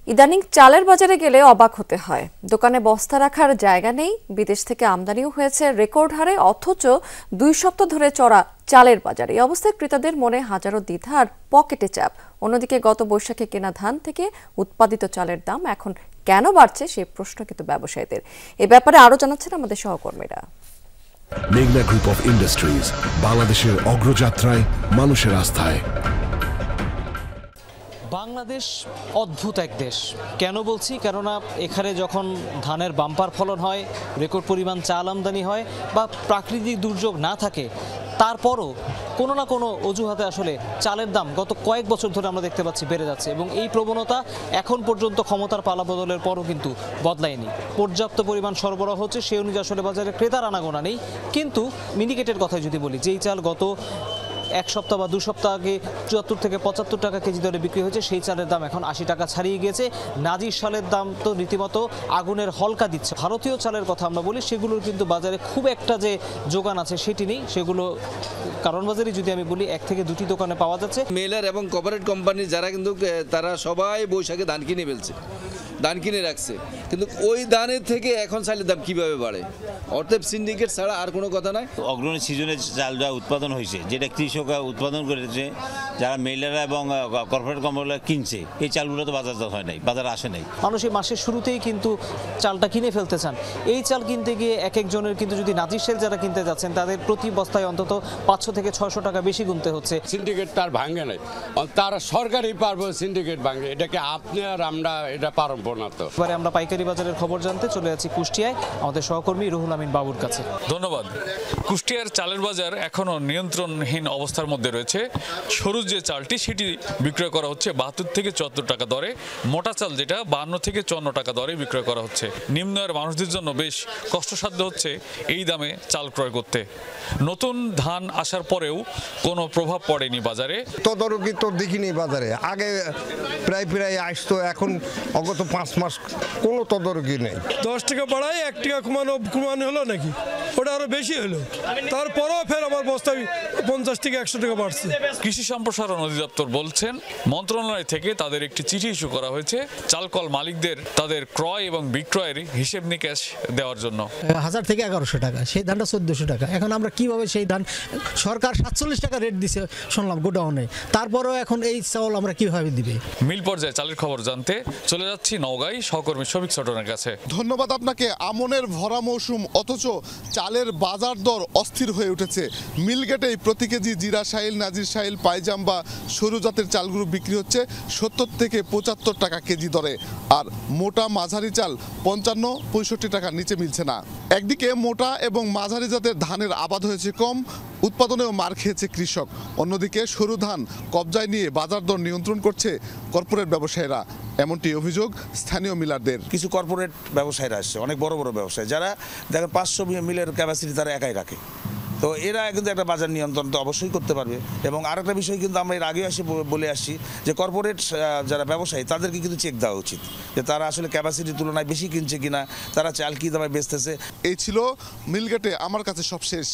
ইদানিং চালের বাজারে গেলে অবাক হতে হয়। দোকানে বস্তা রাখার জায়গা নেই, বিদেশ থেকে আমদানিও হয়েছে রেকর্ড হারে, অথচ 2 সপ্তাহ ধরে চড়া চালের বাজার। এই অবস্থায় ক্রেতাদের মনে হাজারো দ্বিধা আর পকেটে চাপ। অন্যদিকে গত বৈশাখে কেনা ধান থেকে উৎপাদিত চালের দাম এখন কেন বাড়ছে সেই প্রশ্ন কিন্তু ব্যবসায়ীদের। এ ব্যাপারে আরো জানাচ্ছেন আমাদের সহকর্মীরা। মেঘনা গ্রুপ অফ ইন্ডাস্ট্রিজ, বাংলাদেশের অগ্রযাত্রায় মানুষের আস্থায়। বাংলাদেশ অদ্ভুত এক দেশ। কেন বলছি? কেননা এখানে যখন ধানের বাম্পার ফলন হয়, রেকর্ড পরিমাণ চাল আমদানি হয় বা প্রাকৃতিক দুর্যোগ না থাকে, তারপরও কোনো না কোনো অজুহাতে আসলে চালের দাম গত কয়েক বছর ধরে আমরা দেখতে পাচ্ছি বেড়ে যাচ্ছে, এবং এই প্রবণতা এখন পর্যন্ত ক্ষমতার পালাবদলের পরও কিন্তু বদলায়নি। পর্যাপ্ত পরিমাণ সরবরাহ হচ্ছে, সেই অনুযায়ী আসলে বাজারে ক্রেতার আনাগোনা নেই। কিন্তু মিনিকেটের কথাই যদি বলি, যেই চাল গত 1 সপ্তাহ বা 2 সপ্তাহ আগে 74 থেকে 75 টাকা কেজি দরে বিক্রি হয়েছে, সেই চালের দাম এখন 80 টাকা ছাড়িয়ে গিয়েছে। নাজির চালের দাম তো রীতিমতো আগুনের হলকা দিচ্ছে। ভারতীয় চালের কথা আমরা বলি, সেগুলোর কিন্তু বাজারে খুব একটা যে যোগান আছে সেটি নেই। সেগুলো কারণ বাজারে যদি আমি বলি 1 থেকে 2টি দোকানে পাওয়া যাচ্ছে। মেলার এবং কর্পোরেট কোম্পানি যারা কিন্তু তারা সবাই বৈশাখে ধান কিনে ফেলছে, ধান কিনে রাখছে, কিন্তু ওই ধানের থেকে এখন চালের দাম কিভাবে বাড়ে? অর্থাৎ সিন্ডিকেট ছাড়া আর কোনো কথা নাই। অগ্রণী সিজনে চালটা উৎপাদন হয়েছে, যেটা কৃষকরা উৎপাদন করেছে, যারা মেলাররা এবং কর্পোরেট কোম্পানিরা কিনছে, এই চালগুলো তো বাজারজাত হয় নাই, বাজারে আসে নাই। মানুষ এই মাসের শুরুতেই কিন্তু চালটা কিনে ফেলতে চান। এই চাল কিনতে গিয়ে এক একজনের কিন্তু, যদি নাজির সেল যারা কিনতে যাচ্ছেন, তাদের প্রতি বস্তায় অন্তত 500 থেকে 600 টাকা বেশি গুনতে হচ্ছে। সিন্ডিকেট তার ভাঙে নাই, তারা সরকারই পারবো সিন্ডিকেট ভাঙে, এটাকে আপনি আর আমরা এটা পারবো না। তো এবারে আমরা পাইকারি বাজারের খবর জানতে চলে যাচ্ছি কুষ্টিয়ায় আমাদের সহকর্মী রুহুল আমিন বাবুর কাছে। ধন্যবাদ। কুষ্টিয়ার চালের বাজার এখনো নিয়ন্ত্রণহীন অবস্থার মধ্যে রয়েছে। সরু যে চালটি সেটি বিক্রয় করা হচ্ছে 72 থেকে 74 টাকা দরে, মোটা চাল যেটা 52 থেকে 54 টাকা দরে বিক্রয় করা হচ্ছে। নিম্ন আয়ের মানুষদের জন্য বেশ কষ্টসাধ্য হচ্ছে এই দামে চাল ক্রয় করতে। নতুন ধান আসার পরেও কোনো প্রভাব পড়েনি বাজারে। তদারকি তো দেখিনি বাজারে, আগে প্রায় আসতো, এখন অগত 5 মাস কোনো তদারকি নেই। 10 টাকা বাড়ায় 1 টাকা কমানো হলো নাকি? ওটা আরো বেশি হলো, তারপরও ফের আবার বস্তায় 50 থেকে 100 টাকা বাড়ছে। কৃষি সম্প্রসারণ অধিদপ্তর বলছেন, মন্ত্রণালয় থেকে তাদের একটি চিঠি ইস্যু করা হয়েছে চালকল মালিকদের তাদের ক্রয় এবং বিক্রয়ের হিসেব নিকেশ দেওয়ার জন্য। 1000 থেকে 1100 টাকা, সেই ধানটা 1400 টাকা। এখন আমরা কিভাবে সেই ধান, সরকার 47 টাকা রেট দিছে শুনলাম গোডাউনে, তারপরেও এখন এই চাউল আমরা কিভাবে দিবে? মিল পর্যায়ে চালের খবর জানতে চলে যাচ্ছি নওগাঁয় সহকর্মী শফিক চটনের কাছে। ধন্যবাদ আপনাকে। আমনের ভরা মৌসুম, অথচ চালের বাজার দর অস্থির হয়ে উঠেছে। মিলগেটেই প্রতি কেজি জিরা শাইল, নাজির শাইল, পাইজাম বা সরু জাতের চালগুলো বিক্রি হচ্ছে 70 থেকে 75 টাকা কেজি দরে, আর মোটা মাঝারি চাল 55-65 টাকার নিচে মিলছে না। একদিকে মোটা এবং মাঝারি জাতের ধানের আবাদ হয়েছে কম, উৎপাদনেও মার খেয়েছে কৃষক। অন্যদিকে সরু ধান কবজায় নিয়ে বাজার দর নিয়ন্ত্রণ করছে কর্পোরেট ব্যবসায়ীরা, এমনটি অভিযোগ স্থানীয় মিলারদের। কিছু কর্পোরেট ব্যবসায়ীরা আসছে, অনেক বড় বড় ব্যবসায়ী, যারা দেখেন 500 মিলের ক্যাপাসিটি তারা একাই রাখে। তো এরা কিন্তু একটা বাজার নিয়ন্ত্রণ তো অবশ্যই করতে পারবে। এবং আরেকটা বিষয় কিন্তু আমরা এর আগেও বলে আসছি যে কর্পোরেট যারা ব্যবসায়ী তাদেরকে কিন্তু চেক দেওয়া উচিত যে তারা আসলে ক্যাপাসিটির তুলনায় বেশি কিনছে কিনা, তারা চাল কি দামে বেচতেছে। এই ছিল মিলগেটে আমার কাছে সবশেষ।